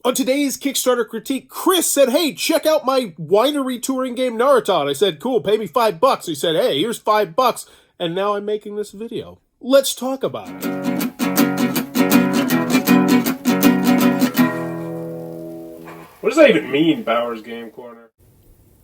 On today's Kickstarter critique, Chris said, hey, check out my winery touring game Naramata. And I said, cool, pay me $5. He said, hey, here's $5. And now I'm making this video. Let's talk about it. What does that even mean, Bowers Game Corner?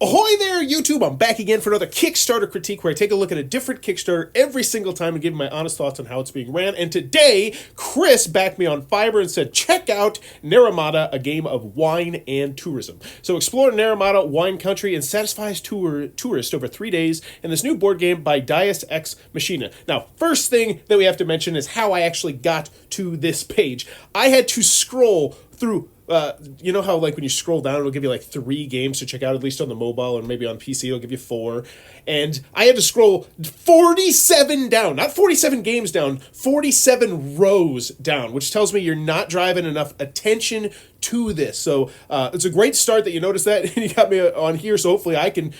Ahoy there, YouTube! I'm back again for another Kickstarter critique where I take a look at a different Kickstarter every single time and give my honest thoughts on how it's being ran. And today, Chris backed me on Fiverr and said, check out Naramata, a game of wine and tourism. So explore Naramata Wine Country and satisfies tourists over 3 days in this new board game by Deus Ex Machina. Now, first thing that we have to mention is how I actually got to this page. I had to scroll through you know how like when you scroll down it'll give you like 3 games to check out, at least on the mobile, or maybe on PC it'll give you 4, and I had to scroll 47 down, not 47 games down, 47 rows down, which tells me you're not driving enough attention to this. So it's a great start that you noticed that and you got me on here, so hopefully I can,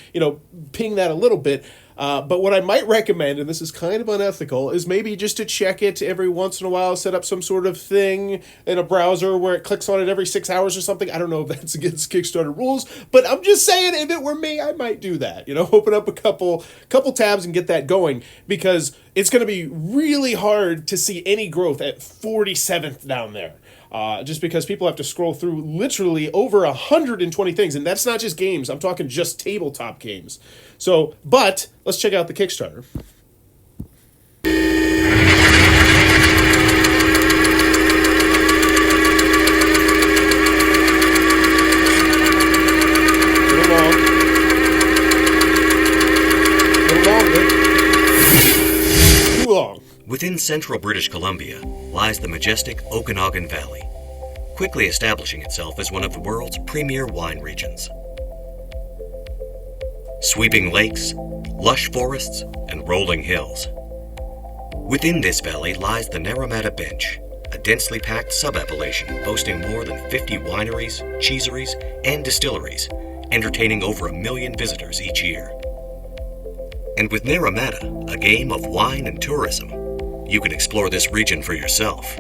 ping that a little bit. But what I might recommend, and this is kind of unethical, is maybe just to check it every once in a while, set up some sort of thing in a browser where it clicks on it every 6 hours or something. I don't know if that's against Kickstarter rules, but I'm just saying if it were me, I might do that. Open up a couple tabs and get that going, because it's going to be really hard to see any growth at 47th down there. Just because people have to scroll through literally over 120 things, and that's not just games. I'm talking just tabletop games. So, but let's check out the Kickstarter. Too long. Within central British Columbia lies the majestic Okanagan Valley, quickly establishing itself as one of the world's premier wine regions. Sweeping lakes, lush forests, and rolling hills. Within this valley lies the Naramata Bench, a densely packed sub-appellation boasting more than 50 wineries, cheeseries, and distilleries, entertaining over 1 million visitors each year. And with Naramata, a game of wine and tourism, you can explore this region for yourself.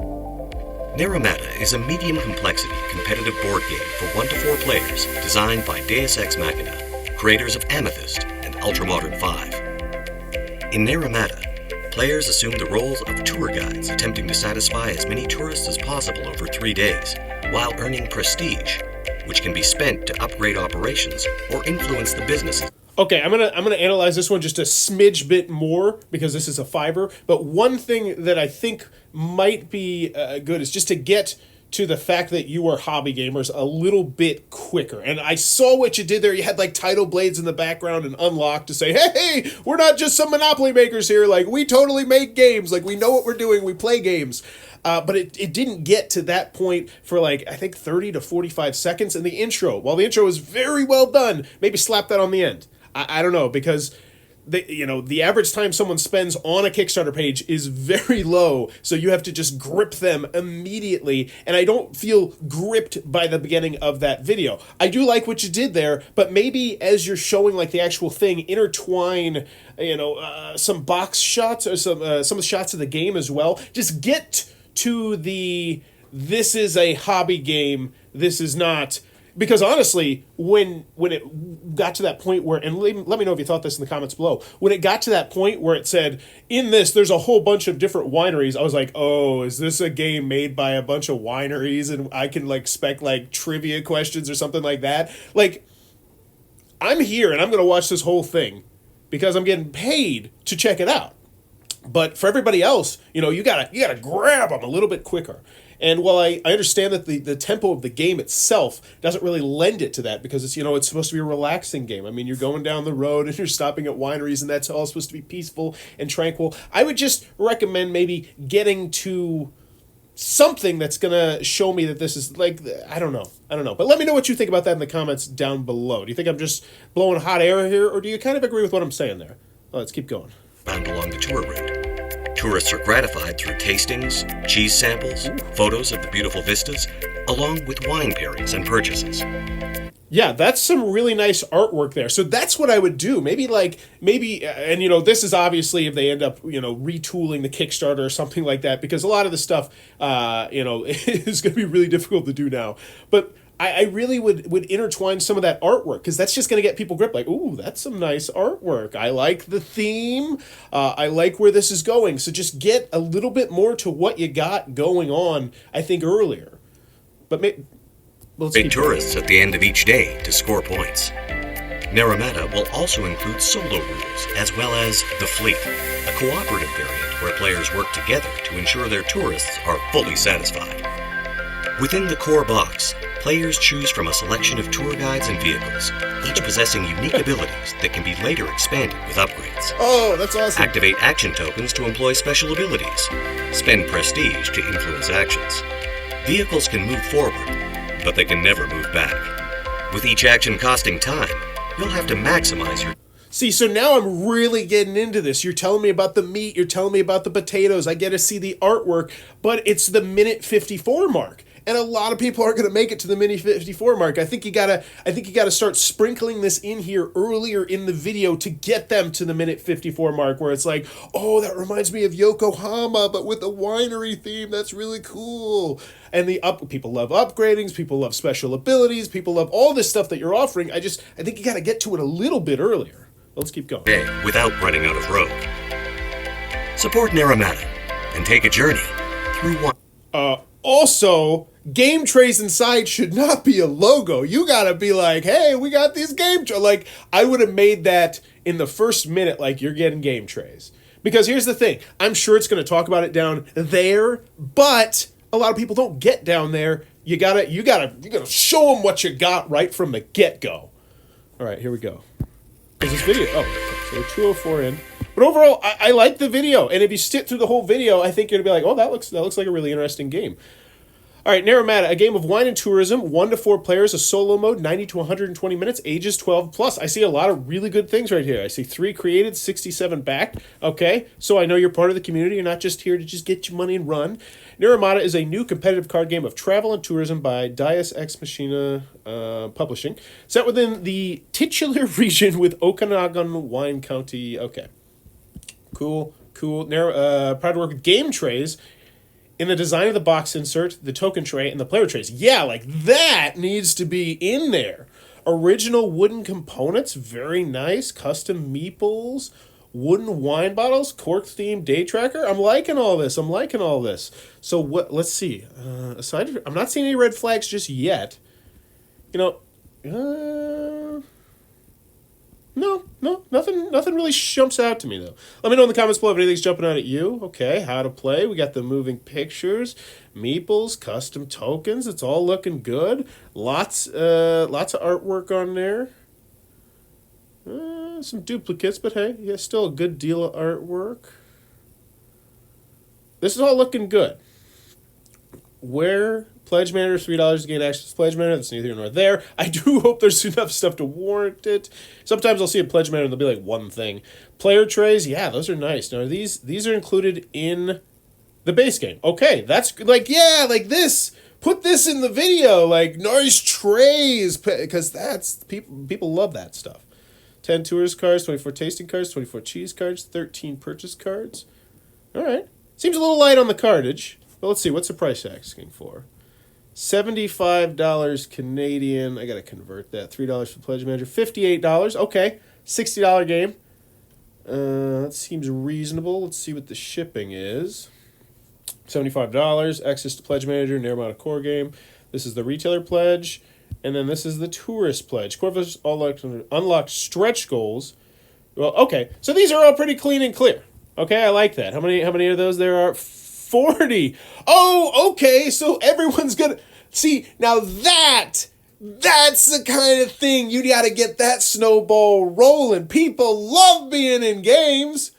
Naramata is a medium complexity competitive board game for 1 to 4 players designed by Deus Ex Machina, creators of Amethyst and Ultramodern 5. In Naramata, players assume the roles of tour guides attempting to satisfy as many tourists as possible over 3 days, while earning prestige, which can be spent to upgrade operations or influence the businesses. Okay, I'm gonna analyze this one just a smidge bit more because this is a Fiverr. But one thing that I think might be good is just to get to the fact that you are hobby gamers a little bit quicker. And I saw what you did there. You had like title blades in the background and unlock to say, hey, we're not just some Monopoly makers here. Like, we totally make games. Like, we know what we're doing. We play games. But it didn't get to that point for like, I think 30 to 45 seconds in the intro. While the intro is very well done, maybe slap that on the end. I don't know, because the average time someone spends on a Kickstarter page is very low, so you have to just grip them immediately, and I don't feel gripped by the beginning of that video. I do like what you did there, but maybe as you're showing like the actual thing, intertwine some box shots or some shots of the game as well. Just get to this is a hobby game, this is not. Because honestly, when it got to that point where, and let me know if you thought this in the comments below, when it got to that point where it said, in this, there's a whole bunch of different wineries, I was like, oh, is this a game made by a bunch of wineries and I can like expect like trivia questions or something like that? Like, I'm here and I'm going to watch this whole thing because I'm getting paid to check it out. But for everybody else, you gotta grab them a little bit quicker. And while I understand that the tempo of the game itself doesn't really lend it to that, because it's it's supposed to be a relaxing game. I mean, you're going down the road and you're stopping at wineries and that's all supposed to be peaceful and tranquil. I would just recommend maybe getting to something that's gonna show me that this is like, I don't know. But let me know what you think about that in the comments down below. Do you think I'm just blowing hot air here, or do you kind of agree with what I'm saying there? Well, let's keep going. Found along the tour route. Tourists are gratified through tastings, cheese samples, photos of the beautiful vistas, along with wine pairings and purchases. Yeah, that's some really nice artwork there. So that's what I would do. And this is obviously if they end up, retooling the Kickstarter or something like that, because a lot of the stuff, is going to be really difficult to do now. But I really would intertwine some of that artwork, because that's just going to get people gripped. Like, ooh, that's some nice artwork. I like the theme. I like where this is going. So just get a little bit more to what you got going on, I think, earlier. But let's Big tourists at the end of each day to score points. Naramata will also include solo rules, as well as the fleet, a cooperative variant where players work together to ensure their tourists are fully satisfied. Within the core box, players choose from a selection of tour guides and vehicles, each possessing unique abilities that can be later expanded with upgrades. Oh, that's awesome. Activate action tokens to employ special abilities. Spend prestige to influence actions. Vehicles can move forward, but they can never move back. With each action costing time, you'll have to maximize your... See, so now I'm really getting into this. You're telling me about the meat, you're telling me about the potatoes, I get to see the artwork, but it's the minute 54 mark. And a lot of people aren't going to make it to the minute 54 mark. I think you gotta start sprinkling this in here earlier in the video to get them to the minute 54 mark, where it's like, oh, that reminds me of Yokohama, but with a winery theme. That's really cool. And people love upgradings, people love special abilities, people love all this stuff that you're offering. I think you got to get to it a little bit earlier. Let's keep going. Without running out of road. Support Naramata and take a journey through one. Also, game trays inside should not be a logo. You gotta be like, hey, we got these game trays. Like, I would have made that in the first minute, like, you're getting game trays. Because here's the thing. I'm sure it's going to talk about it down there, but a lot of people don't get down there. You gotta show them what you got right from the get-go. All right, here we go. Is this video? Oh, okay, so we're 204 in. But overall, I like the video, and if you stick through the whole video, I think you're gonna be like, oh, that looks like a really interesting game. All right, Naramata, a game of wine and tourism, 1 to 4 players, a solo mode, 90 to 120 minutes, ages 12 plus. I see a lot of really good things right here. I see 3 created, 67 backed. Okay, so I know you're part of the community. You're not just here to just get your money and run. Naramata is a new competitive card game of travel and tourism by Deus Ex Machina Publishing, set within the titular region with Okanagan Wine Country. Okay. Cool. Proud to work with game trays in the design of the box insert, the token tray, and the player trays. Yeah, like that needs to be in there. Original wooden components, very nice. Custom meeples, wooden wine bottles, cork-themed day tracker. I'm liking all this. So let's see. I'm not seeing any red flags just yet. No, nothing really jumps out to me, though. Let me know in the comments below if anything's jumping out at you. Okay, how to play. We got the moving pictures, meeples, custom tokens. It's all looking good. Lots of artwork on there. Some duplicates, but hey, yeah, still a good deal of artwork. This is all looking good. Pledge manager, $3 to gain access to pledge manager. That's neither here nor there. I do hope there's enough stuff to warrant it. Sometimes I'll see a pledge manager and there'll be like one thing. Player trays, yeah, those are nice. Now these are included in the base game. Okay, that's like, yeah, like this. Put this in the video, like nice trays, because that's people love that stuff. 10 tourist cards, 24 tasting cards, 24 cheese cards, 13 purchase cards. All right, seems a little light on the cardage, but let's see, what's the price asking for? $75 Canadian. I got to convert that. $3 for pledge manager. $58. Okay. $60 game. That seems reasonable. Let's see what the shipping is. $75. Access to pledge manager. Naramata core game. This is the retailer pledge. And then this is the tourist pledge. Core pledge unlocked stretch goals. Well, okay. So these are all pretty clean and clear. Okay, I like that. How many of those there are? 40. Oh, okay. So everyone's gonna see now that's the kind of thing you got to get that snowball rolling. People love being in games.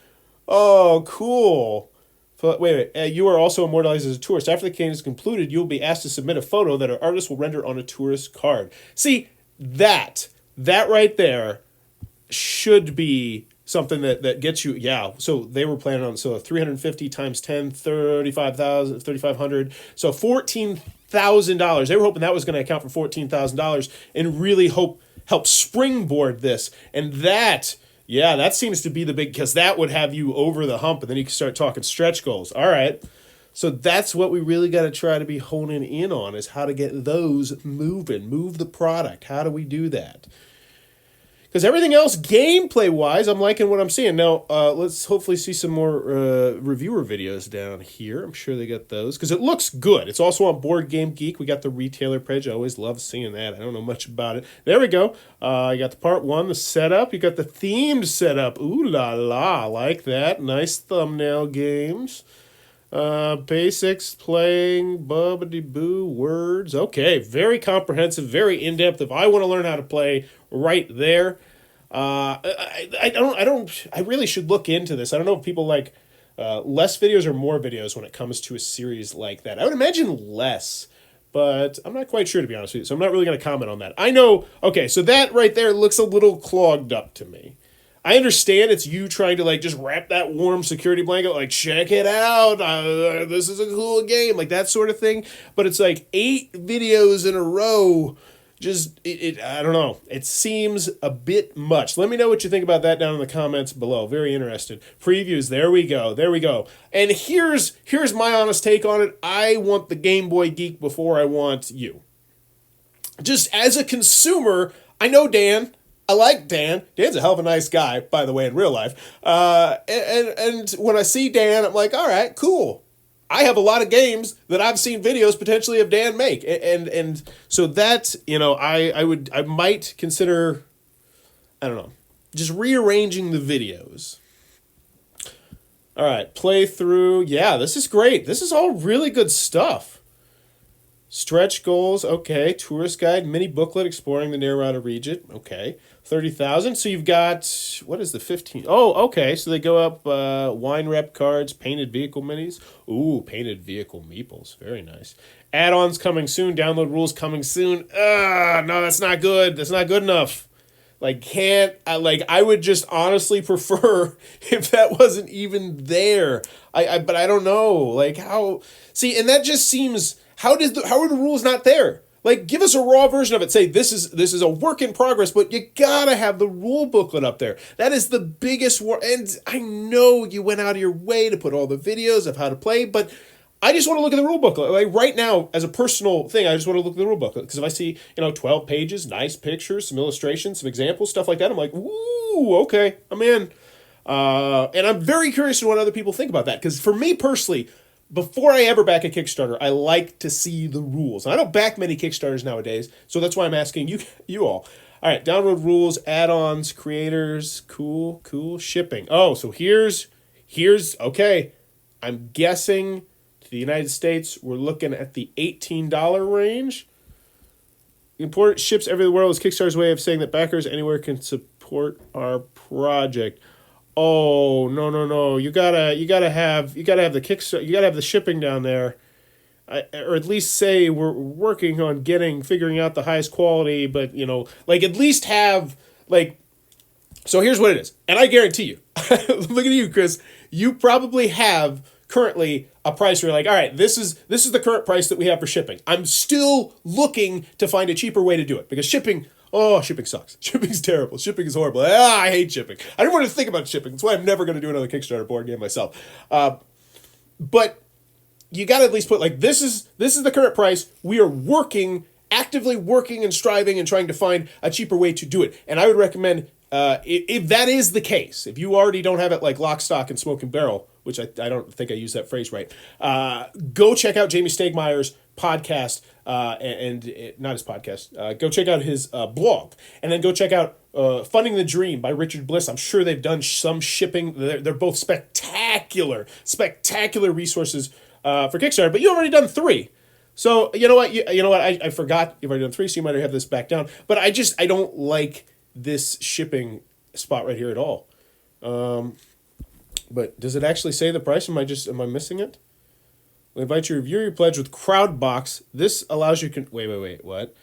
Oh, cool. But wait. You are also immortalized as a tourist. After the game is concluded, you will be asked to submit a photo that an artist will render on a tourist card. See, that right there should be something that gets you, yeah. So they were planning on 350 times 10, 35,000, 3,500. So $14,000. They were hoping that was going to account for $14,000 and really help springboard this. And that seems to be the big, because that would have you over the hump, and then you can start talking stretch goals. All right. So that's what we really got to try to be honing in on, is how to get those moving, move the product. How do we do that? Because everything else, gameplay-wise, I'm liking what I'm seeing. Now, let's hopefully see some more reviewer videos down here. I'm sure they got those, because it looks good. It's also on Board Game Geek. We got the retailer page. I always love seeing that. I don't know much about it. There we go. You got the part 1, the setup. You got the themed setup. Ooh la la, like that. Nice thumbnail games. Basics, playing, bubbity-boo, words. Okay, very comprehensive, very in-depth. If I want to learn how to play, right there. I really should look into this. I don't know if people like less videos or more videos when it comes to a series like that. I would imagine less, but I'm not quite sure, to be honest with you. So I'm not really going to comment on that. I know, okay, so that right there looks a little clogged up to me. I understand it's you trying to like just wrap that warm security blanket, like check it out, this is a cool game, like that sort of thing. But it's like 8 videos in a row. Just, I don't know. It seems a bit much. Let me know what you think about that down in the comments below. Very interested. Previews, there we go. And here's my honest take on it. I want the Game Boy Geek before I want you. Just as a consumer, I know Dan. I like Dan. Dan's a hell of a nice guy, by the way, in real life. And when I see Dan, I'm like, all right, cool. I have a lot of games that I've seen videos potentially of Dan make. And so that, I might consider, I don't know, just rearranging the videos. All right, playthrough. Yeah, this is great. This is all really good stuff. Stretch goals, okay. Tourist guide, mini booklet exploring the Naramata region, okay. 30,000. So you've got, what is the 15? Oh, okay. So they go up wine rep cards, painted vehicle minis. Ooh, painted vehicle meeples. Very nice. Add-ons coming soon. Download rules coming soon. No, that's not good. That's not good enough. I would just honestly prefer if that wasn't even there. But I don't know. Like how, see, and that just seems, how are the rules not there? Like, give us a raw version of it. Say, this is a work in progress, but you gotta have the rule booklet up there. That is the biggest and I know you went out of your way to put all the videos of how to play, but I just want to look at the rule booklet. Like, right now, as a personal thing, I just want to look at the rule booklet. Because if I see, 12 pages, nice pictures, some illustrations, some examples, stuff like that, I'm like, ooh, okay, I'm in. And I'm very curious to what other people think about that. Because for me personally, before I ever back a Kickstarter, I like to see the rules. And I don't back many Kickstarters nowadays, so that's why I'm asking you all. All right, download rules, add-ons, creators, cool, shipping. Oh, so here's okay. I'm guessing to the United States, we're looking at the $18 range. Import ships everywhere in the world is Kickstarter's way of saying that backers anywhere can support our project. Oh, no. You gotta have the Kickstarter. You gotta have the shipping down there, or at least say we're working on figuring out the highest quality. But at least have So here's what it is, and I guarantee you, look at you, Chris. You probably have currently a price where you're like, all right, this is the current price that we have for shipping. I'm still looking to find a cheaper way to do it because shipping sucks. Shipping's terrible. Shipping is horrible. I hate shipping. I don't want to think about shipping. That's why I'm never going to do another Kickstarter board game myself. But you got to at least put this is the current price. We are actively working and striving and trying to find a cheaper way to do it. And I would recommend, if that is the case, if you already don't have it like lock, stock, and smoke and barrel, which I don't think I used that phrase right, go check out Jamie Stegmeier's podcast, and not his podcast. Go check out his blog, and then go check out Funding the Dream by Richard Bliss. I'm sure they've done some shipping. They're both spectacular resources for Kickstarter. But you've already done 3. So you know what? I forgot you've already done 3, so you might have this back down. But I don't like this shipping spot right here at all. But does it actually say the price? Am I missing it? We invite you to review your pledge with Crowdbox. This allows you... Wait, what?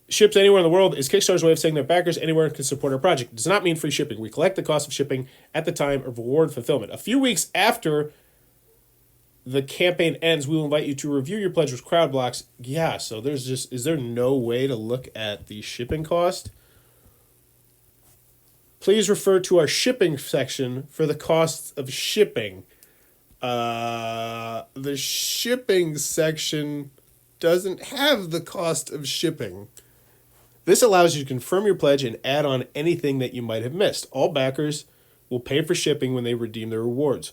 Ships anywhere in the world is Kickstarter's way of saying that backers anywhere can support our project. It does not mean free shipping. We collect the cost of shipping at the time of reward fulfillment. A few weeks after the campaign ends, we will invite you to review your pledge with crowd blocks. Yeah, so is there no way to look at the shipping cost? Please refer to our shipping section for the costs of shipping. The shipping section doesn't have the cost of shipping. This allows you to confirm your pledge and add on anything that you might have missed. All backers will pay for shipping when they redeem their rewards.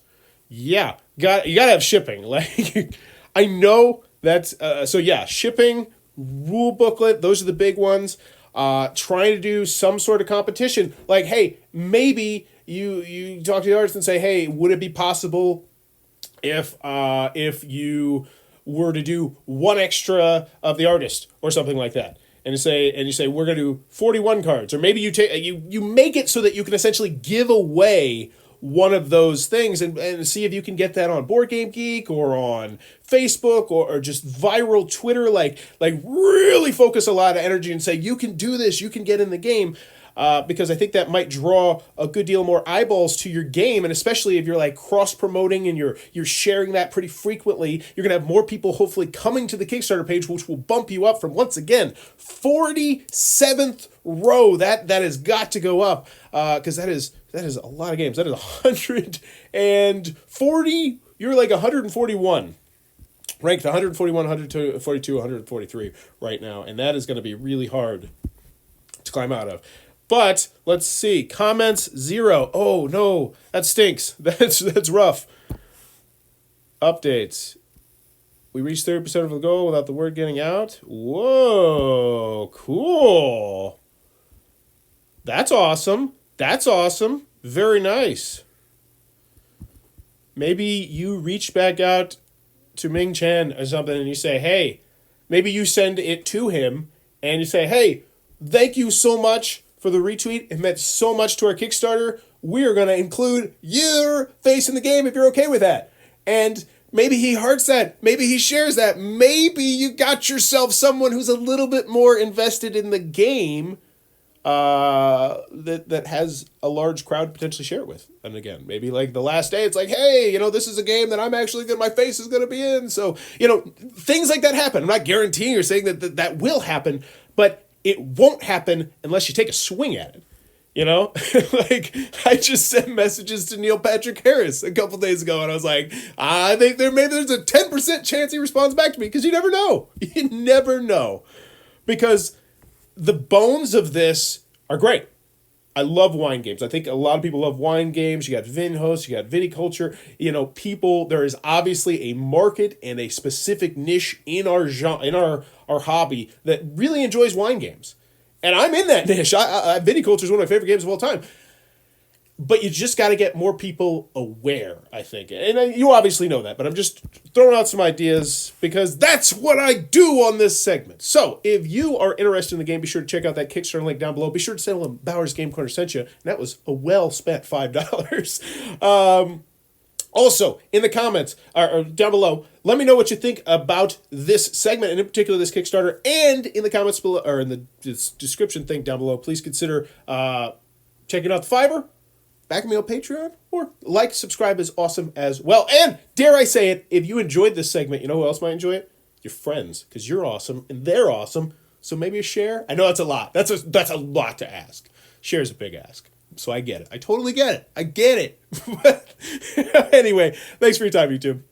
Yeah, you gotta have shipping. Like, I know that's so yeah, shipping, rule booklet, those are the big ones. Trying to do some sort of competition. Like, hey, maybe you talk to the artist and say, hey, would it be possible if you were to do one extra of the artist or something like that? And you say we're gonna do 41 cards, or maybe you make it so that you can essentially give away one of those things and see if you can get that on Board Game Geek or on Facebook or just viral Twitter. Like really focus a lot of energy and say you can do this, you can get in the game. Because I think that might draw a good deal more eyeballs to your game, and especially if you're like cross-promoting and you're sharing that pretty frequently, you're gonna have more people hopefully coming to the Kickstarter page, which will bump you up from, once again, 47th row. That has got to go up, because that is a lot of games. That is 140. You're like 141. Ranked 141, 142, 143 right now, and that is going to be really hard to climb out of. But let's see. Comments 0. Oh no, that stinks. That's rough. Updates. We reached 30% of the goal without the word getting out. Whoa, cool. That's awesome. That's awesome. Very nice. Maybe you reach back out to Ming Chen or something and you say, hey, maybe you send it to him and you say, hey, thank you so much for the retweet. It meant so much to our Kickstarter. We are going to include your face in the game if you're okay with that. And maybe he hearts that. Maybe he shares that. Maybe you got yourself someone who's a little bit more invested in the game, that has a large crowd to potentially share it with. And again, maybe like the last day, it's like, hey, this is a game that I'm actually my face is going to be in. So, things like that happen. I'm not guaranteeing or saying that will happen, but it won't happen unless you take a swing at it. Like, I just sent messages to Neil Patrick Harris a couple days ago, and I was like, I think there's a 10% chance he responds back to me, because you never know. You never know. Because the bones of this are great. I love wine games. I think a lot of people love wine games. You got Vinhost, you got viticulture. There is obviously a market and a specific niche in our genre, in our hobby that really enjoys wine games. And I'm in that niche. Viticulture is one of my favorite games of all time. But you just got to get more people aware, I think. And you obviously know that, but I'm just throwing out some ideas because that's what I do on this segment. So if you are interested in the game, be sure to check out that Kickstarter link down below. Be sure to tell them Bowers Game Corner sent you. And that was a well-spent $5. Also, in the comments, or down below, let me know what you think about this segment, and in particular this Kickstarter. And in the comments below, or in the description thing down below, please consider checking out the Fiverr, backing me on Patreon, or subscribe is awesome as well. And dare I say it, if you enjoyed this segment, you know who else might enjoy it? Your friends, because you're awesome and they're awesome. So maybe a share. I know that's a lot. That's a lot to ask. Share is a big ask. So I get it. I totally get it. I get it. Anyway, thanks for your time, YouTube.